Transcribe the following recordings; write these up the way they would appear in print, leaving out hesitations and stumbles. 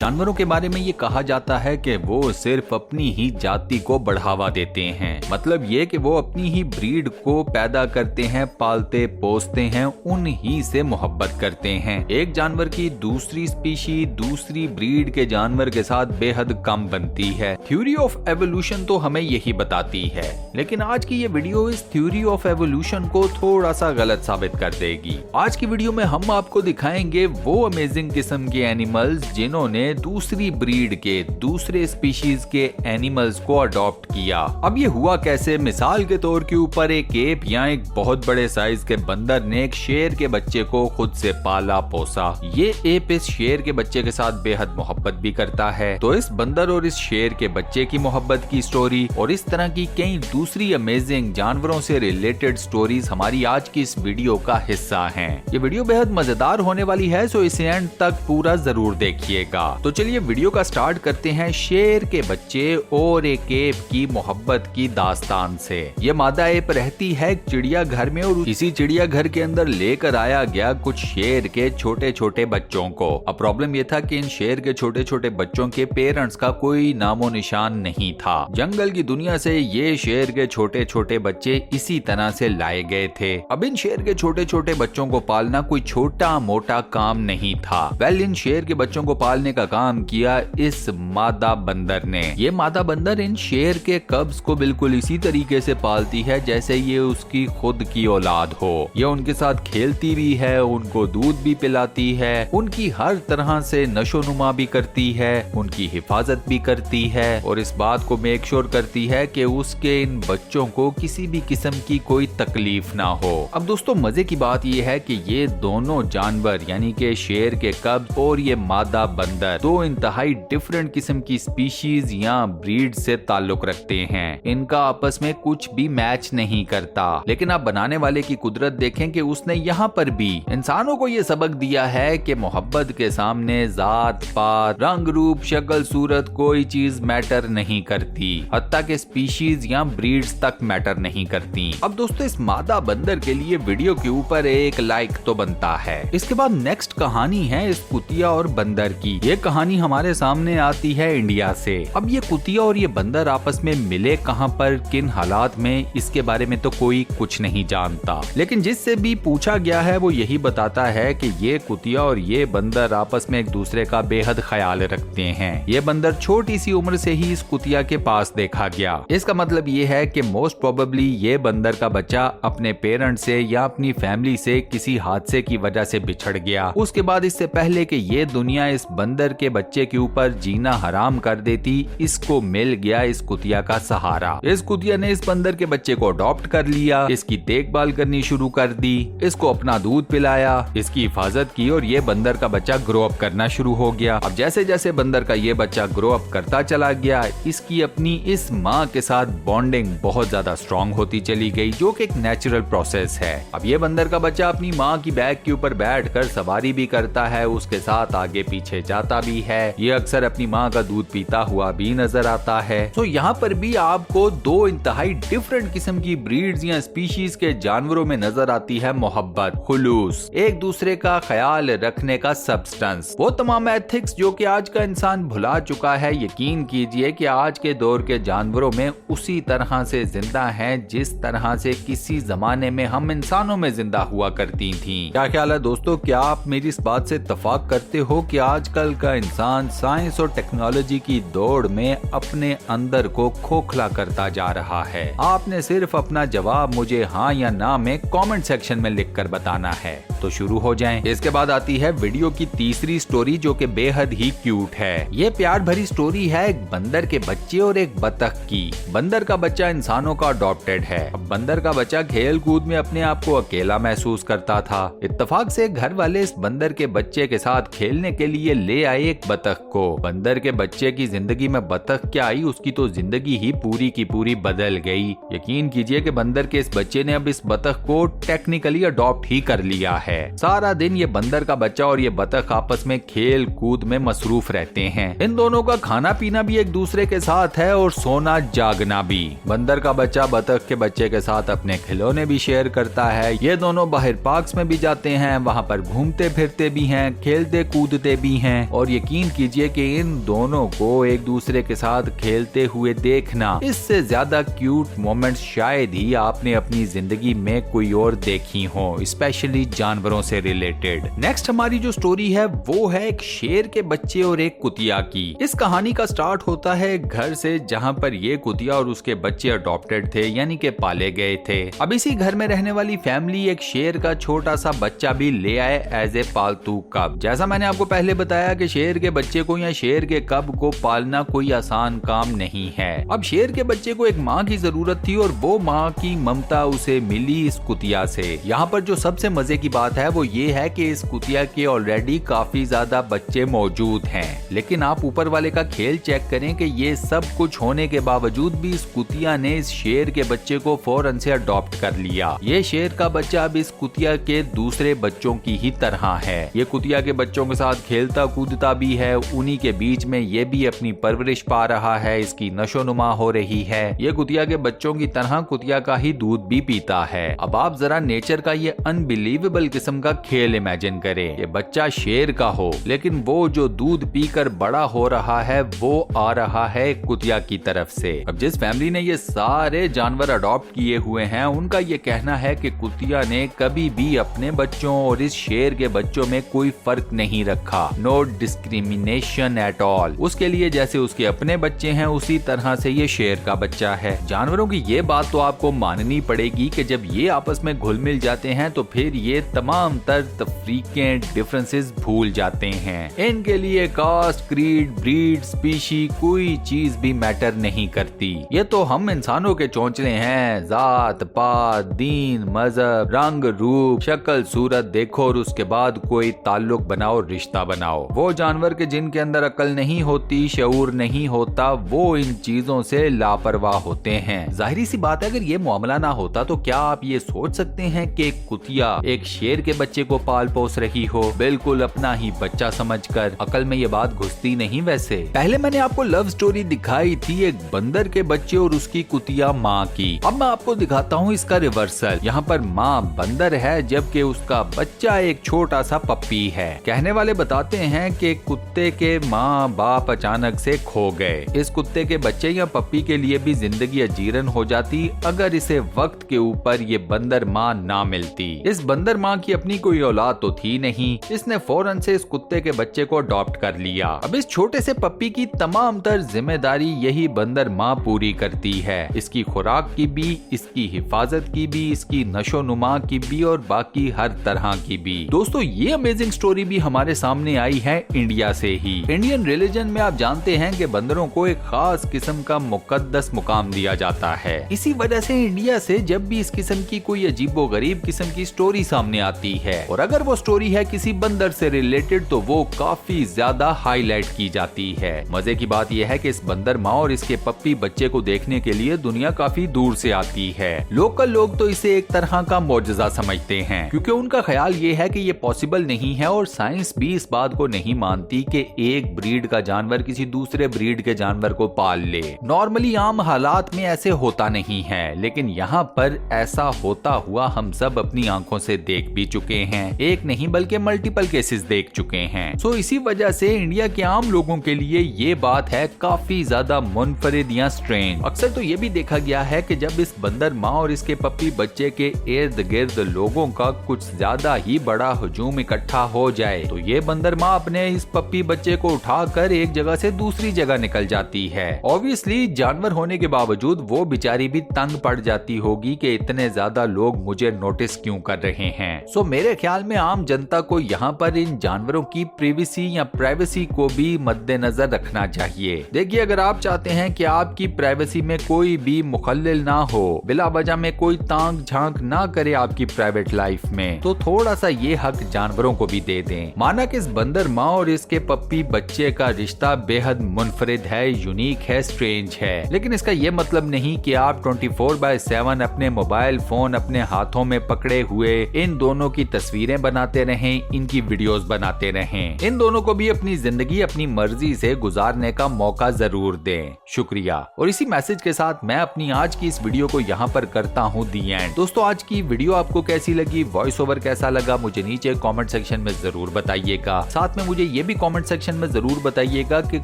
जानवरों के बारे में ये कहा जाता है कि वो सिर्फ अपनी ही जाति को बढ़ावा देते हैं। मतलब ये कि वो अपनी ही ब्रीड को पैदा करते हैं, पालते पोसते हैं, उन ही से मोहब्बत करते हैं। एक जानवर की दूसरी स्पीशी दूसरी ब्रीड के जानवर के साथ बेहद कम बनती है। थ्योरी ऑफ एवोल्यूशन तो हमें यही बताती है, लेकिन आज की ये वीडियो इस थ्योरी ऑफ एवोल्यूशन को थोड़ा सा गलत साबित कर देगी। आज की वीडियो में हम आपको दिखाएंगे वो अमेजिंग किस्म के एनिमल्स जिन्होंने दूसरी ब्रीड के दूसरे स्पीशीज के एनिमल्स को अडॉप्ट किया। अब ये हुआ कैसे? मिसाल के तौर के ऊपर एक एप या एक बहुत बड़े साइज के बंदर ने एक शेर के बच्चे को खुद से पाला पोसा। ये एप इस शेर के बच्चे के साथ बेहद मोहब्बत भी करता है। तो इस बंदर और इस शेर के बच्चे की मोहब्बत की स्टोरी और इस तरह की कई दूसरी अमेजिंग जानवरों से रिलेटेड स्टोरीज हमारी आज की इस वीडियो का हिस्सा हैं। ये वीडियो बेहद मजेदार होने वाली है, सो इसे एंड तक पूरा जरूर देखिएगा। तो चलिए वीडियो का स्टार्ट करते हैं शेर के बच्चे और एक एप की मोहब्बत की दास्तान से। ये मादा एप रहती है चिड़िया घर में और इसी चिड़िया घर के अंदर लेकर आया गया कुछ शेर के छोटे छोटे बच्चों को। अब प्रॉब्लम ये था कि इन शेर के छोटे छोटे बच्चों के पेरेंट्स का कोई नामो निशान नहीं था। जंगल की दुनिया से ये शेर के छोटे छोटे बच्चे इसी तरह से लाए गए थे। अब इन शेर के छोटे छोटे बच्चों को पालना कोई छोटा मोटा काम नहीं था। इन शेर के बच्चों को पालने का काम किया इस मादा बंदर ने। ये मादा बंदर इन शेर के कब्ज को बिल्कुल इसी तरीके से पालती है जैसे ये उसकी खुद की औलाद हो। ये उनके साथ खेलती भी है, उनको दूध भी पिलाती है, उनकी हर तरह से नशोनुमा भी करती है, उनकी हिफाजत भी करती है और इस बात को मेक श्योर करती है कि उसके इन बच्चों को किसी भी किस्म की कोई तकलीफ ना हो। अब दोस्तों मजे की बात ये है कि ये दोनों जानवर यानी कि शेर के कब्ज और ये मादा बंदर दो इंतहाई डिफरेंट किस्म की स्पीशीज या ब्रीड से ताल्लुक रखते हैं। इनका आपस में कुछ भी मैच नहीं करता। लेकिन आप बनाने वाले की कुदरत देखें कि उसने यहाँ पर भी इंसानों को ये सबक दिया है कि मोहब्बत के सामने जात पात रंग रूप शक्ल सूरत कोई चीज मैटर नहीं करती, हत्ता के स्पीशीज या ब्रीड्स तक मैटर नहीं करती। अब दोस्तों इस मादा बंदर के लिए वीडियो के ऊपर एक लाइक तो बनता है। इसके बाद नेक्स्ट कहानी है इस कुतिया और बंदर की। ये कहानी हमारे सामने आती है इंडिया से। अब ये कुतिया और ये बंदर आपस में मिले कहां पर, किन हालात में, इसके बारे में तो कोई कुछ नहीं जानता। लेकिन जिससे भी पूछा गया है वो यही बताता है कि ये कुतिया और ये बंदर आपस में एक दूसरे का बेहद ख्याल रखते हैं। ये बंदर छोटी सी उम्र से ही इस कुतिया के पास देखा गया। इसका मतलब ये है कि मोस्ट प्रोबेबली ये बंदर का बच्चा अपने पेरेंट्स से या अपनी फैमिली से किसी हादसे की वजह से बिछड़ गया। उसके बाद इससे पहले कि ये दुनिया इस बंदर के बच्चे के ऊपर जीना हराम कर देती, इसको मिल गया इस कुतिया का सहारा। इस कुतिया ने इस बंदर के बच्चे को अडॉप्ट कर लिया, इसकी देखभाल करनी शुरू कर दी, इसको अपना दूध पिलाया, इसकी हिफाजत की और ये बंदर का बच्चा ग्रो अप करना शुरू हो गया। अब जैसे जैसे बंदर का ये बच्चा ग्रो अप करता चला गया, इसकी अपनी इस माँ के साथ बॉन्डिंग बहुत ज्यादा स्ट्रॉन्ग होती चली गई, जो कि एक नेचुरल प्रोसेस है। अब ये बंदर का बच्चा अपनी माँ की बैक के ऊपर बैठकर सवारी भी करता है, उसके साथ आगे पीछे जाता भी है। ये अक्सर अपनी माँ का दूध पीता हुआ भी नजर आता है। तो यहाँ पर भी आपको दो इंतहाई डिफरेंट किस्म की ब्रीड्स या स्पीशीज के जानवरों में नजर आती है मोहब्बत, खुलूस, एक दूसरे का ख्याल रखने का सब्सटेंस, वो तमाम एथिक्स जो कि आज का इंसान भुला चुका है। यकीन कीजिए कि आज के दौर के जानवरों में उसी तरह से जिंदा हैं जिस तरह से किसी जमाने में हम इंसानों में जिंदा हुआ करती थी। क्या ख्याल है दोस्तों, क्या आप मेरी इस बात से इत्तेफाक करते हो कि आजकल का इंसान साइंस और टेक्नोलॉजी की दौड़ में अपने अंदर को खोखला करता जा रहा है? आपने सिर्फ अपना जवाब मुझे हाँ या ना में कमेंट सेक्शन में लिखकर बताना है। तो शुरू हो जाएं। इसके बाद आती है वीडियो की तीसरी स्टोरी जो कि बेहद ही क्यूट है। ये प्यार भरी स्टोरी है एक बंदर के बच्चे और एक बतख की। बंदर का बच्चा इंसानों का अडॉप्टेड है। अब बंदर का बच्चा खेल कूद में अपने आप को अकेला महसूस करता था। इत्तेफाक से घर वाले इस बंदर के बच्चे के साथ खेलने के लिए ले आए एक बतख को। बंदर के बच्चे की जिंदगी में बतख क्या आई, उसकी तो जिंदगी ही पूरी की पूरी बदल गई। यकीन कीजिए कि बंदर के इस बच्चे ने अब इस बतख को टेक्निकली अडॉप्ट ही कर लिया है। सारा दिन ये बंदर का बच्चा और ये बतख आपस में खेल कूद में मसरूफ रहते हैं। इन दोनों का खाना पीना भी एक दूसरे के साथ है और सोना जागना भी। बंदर का बच्चा बतख के बच्चे के साथ अपने खिलौने भी शेयर करता है। ये दोनों बाहर पार्क्स में भी जाते हैं, वहाँ पर घूमते फिरते भी हैं, खेलते कूदते भी हैं और यकीन कीजिए कि इन दोनों को एक दूसरे के साथ खेलते हुए देखना, इससे ज्यादा क्यूट मोमेंट्स शायद ही आपने अपनी जिंदगी में कोई और देखी हो, स्पेशली जानवरों से रिलेटेड। नेक्स्ट हमारी जो स्टोरी है वो है एक शेर के बच्चे और एक कुतिया की। इस कहानी का स्टार्ट होता है एक घर से जहां पर ये कुतिया और उसके बच्चे अडॉप्टेड थे, यानी कि पाले गए थे। अब इसी घर में रहने वाली फैमिली एक शेर का छोटा सा बच्चा भी ले आए एज ए पालतू कब। जैसा मैंने आपको पहले बताया कि शेर के बच्चे को या शेर के कब को पालना कोई आसान काम नहीं है। अब शेर के बच्चे को एक माँ की जरूरत थी और वो माँ की ममता उसे मिली इस कुतिया से। यहाँ पर जो सबसे मजे की बात है वो ये है कि इस कुतिया के ऑलरेडी काफी ज्यादा बच्चे मौजूद हैं, लेकिन आप ऊपर वाले का खेल चेक करें कि ये सब कुछ होने के बावजूद भी इस कुतिया ने इस शेर के बच्चे को फौरन से अडॉप्ट कर लिया। ये शेर का बच्चा अब इस कुतिया के दूसरे बच्चों की ही तरह है। ये कुतिया के बच्चों के साथ खेलता कूदता भी है, उन्हीं के बीच में ये भी अपनी परवरिश पा रहा है, इसकी नशोनुमा हो रही है। ये कुतिया के बच्चों की तरह कुतिया का ही दूध भी पीता है। अब आप जरा नेचर का ये अनबिलीवेबल किस्म का खेल इमेजिन करें। ये बच्चा शेर का हो, लेकिन वो जो दूध पीकर बड़ा हो रहा है वो आ रहा है कुतिया की तरफ से। अब जिस फैमिली ने ये सारे जानवर अडॉप्ट किए हुए हैं उनका ये कहना है कि कुतिया ने कभी भी अपने बच्चों और इस शेर के बच्चों में कोई फर्क नहीं रखा, नो डिस्क्रिमिनेशन एट ऑल। उसके लिए जैसे उसके अपने बच्चे हैं उसी तरह से ये शेर का बच्चा है। जानवरों की ये बात तो आपको माननी पड़ेगी कि जब ये आपस में घुल मिल जाते हैं तो फिर ये तमाम तर तफरीकें डिफरेंसेस भूल जाते हैं। इनके लिए कास्ट, क्रीड, ब्रीड, स्पीशी कोई चीज भी मैटर नहीं करती। ये तो हम इंसानों के चोंचले हैं, जात पात, दीन, मजहब, रंग रूप, शक्ल सूरत देखो और उसके बाद कोई ताल्लुक बनाओ, रिश्ता बनाओ। वो जानवर के जिनके अंदर अकल नहीं होती, शऊर नहीं होता, वो इन चीजों से लापरवाह होते हैं। जाहिर सी बात है अगर ये मामला ना होता तो क्या आप ये सोच सकते हैं कि एक कुतिया एक शेर के बच्चे को पाल पोस रही हो, बिल्कुल अपना ही बच्चा समझकर। अकल में ये बात घुसती नहीं। वैसे पहले मैंने आपको लव स्टोरी दिखाई थी एक बंदर के बच्चे और उसकी कुतिया माँ की। अब मैं आपको दिखाता हूँ इसका रिवर्सल। यहाँ पर माँ बंदर है जबकि उसका बच्चा एक छोटा सा पप्पी है। कहने वाले बताते हैं कि कुत्ते के माँ बाप अचानक से खो गए। इस कुत्ते के बच्चे या पप्पी के लिए भी जिंदगी अजीरन हो जाती अगर इसे वक्त के ऊपर ये बंदर माँ ना मिलती। इस बंदर माँ की अपनी कोई औलाद तो थी नहीं, इसने फौरन से इस कुत्ते के बच्चे को अडॉप्ट कर लिया। अब इस छोटे से पप्पी की तमाम तर जिम्मेदारी यही बंदर माँ पूरी करती है। इसकी खुराक की भी, इसकी हिफाजत की भी, इसकी नशोनुमा की भी और बाकी हर तरह की भी। दोस्तों ये अमेजिंग स्टोरी भी हमारे सामने आई है इंडिया से ही। इंडियन रिलीजन में आप जानते हैं कि बंदरों को एक खास किस्म का मुकद्दस मुकाम दिया जाता है। इसी वजह से इंडिया से जब भी इस किस्म की कोई अजीबोगरीब किस्म की स्टोरी सामने आती है और अगर वो स्टोरी है किसी बंदर से रिलेटेड तो वो काफी ज्यादा हाईलाइट की जाती है। मजे की बात यह है कि इस बंदर माँ और इसके पप्पी बच्चे को देखने के लिए दुनिया काफी दूर से आती है। लोकल लोग तो इसे एक तरह का मौजज़ा समझते हैं क्योंकि उनका ख्याल ये है कि ये पॉसिबल नहीं है और साइंस भी इस बात को नहीं मानती कि एक ब्रीड का जानवर किसी दूसरे ब्रीड के जानवर को पाल ले। नॉर्मली आम हालात में ऐसे होता नहीं है, लेकिन यहाँ पर ऐसा होता हुआ हम सब अपनी आंखों से देख भी चुके हैं। एक नहीं बल्कि मल्टीपल केसेस देख चुके हैं। सो इसी वजह से इंडिया के आम लोगों के लिए ये बात है काफी ज्यादा मुनफरिद या स्ट्रेंज। अक्सर तो ये भी देखा गया है कि जब इस बंदर माँ और इसके पप्पी बच्चे के इर्द गिर्द लोगों का कुछ ज्यादा ही बड़ा हुजूम इकट्ठा हो जाए तो ये बंदर माँ अपने इस पप्पी बच्चे को उठाकर एक जगह से दूसरी जगह निकल जाती है। ऑब्वियसली जानवर होने के बावजूद वो बेचारी भी तंग पड़ जाती होगी कि इतने ज्यादा लोग मुझे नोटिस क्यों कर रहे हैं। सो मेरे ख्याल में आम जनता को यहाँ पर इन जानवरों की प्रिवेसी या प्राइवेसी को भी मद्देनजर रखना चाहिए। देखिए अगर आप चाहते हैं कि आपकी प्राइवेसी में कोई भी मुखल्लिल ना हो, बिला वजह में कोई तांग झांक ना करे आपकी प्राइवेट लाइफ में, तो थोड़ा सा ये हक जानवरों को भी दे दें। माना कि इस बंदर माँ और इसके पप्पी बच्चे का रिश्ता बेहद मुनफरिद है, यूनिक है, स्ट्रेंज है, लेकिन इसका ये मतलब नहीं कि आप 24/7 अपने मोबाइल फोन अपने हाथों में पकड़े हुए इन दोनों की तस्वीरें बनाते रहें, इनकी वीडियोस बनाते रहें। इन दोनों को भी अपनी जिंदगी अपनी मर्जी से गुजारने का मौका जरूर दें। शुक्रिया। और इसी मैसेज के साथ मैं अपनी आज की इस वीडियो को यहाँ पर करता हूँ दी एंड। दोस्तों आज की वीडियो आपको कैसी लगी, वॉइस ओवर कैसा लगा, मुझे नीचे कमेंट सेक्शन में जरूर बताइएगा। साथ में मुझे ये भी कमेंट सेक्शन में जरूर बताइएगा कि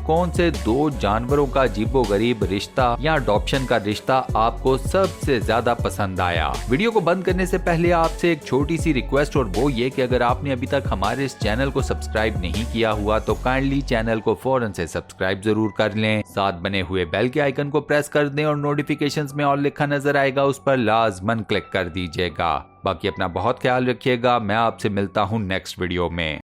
कौन से 2 जानवरों का अजीबोगरीब रिश्ता या अडॉप्शन का रिश्ता आपको सबसे ज्यादा पसंद आया। वीडियो को बंद करने से पहले आपसे एक छोटी सी रिक्वेस्ट, और वो ये कि अगर आपने अभी तक हमारे इस चैनल को सब्सक्राइब नहीं किया हुआ तो काइंडली चैनल को फौरन से सब्सक्राइब जरूर कर लें। साथ बने हुए बेल के आइकन को प्रेस कर दें और नोटिफिकेशंस में ऑल लिखा नजर आएगा उस पर लाजमन क्लिक कर दीजिएगा। बाकी अपना बहुत ख्याल रखिएगा। मैं आपसे मिलता हूँ नेक्स्ट वीडियो में।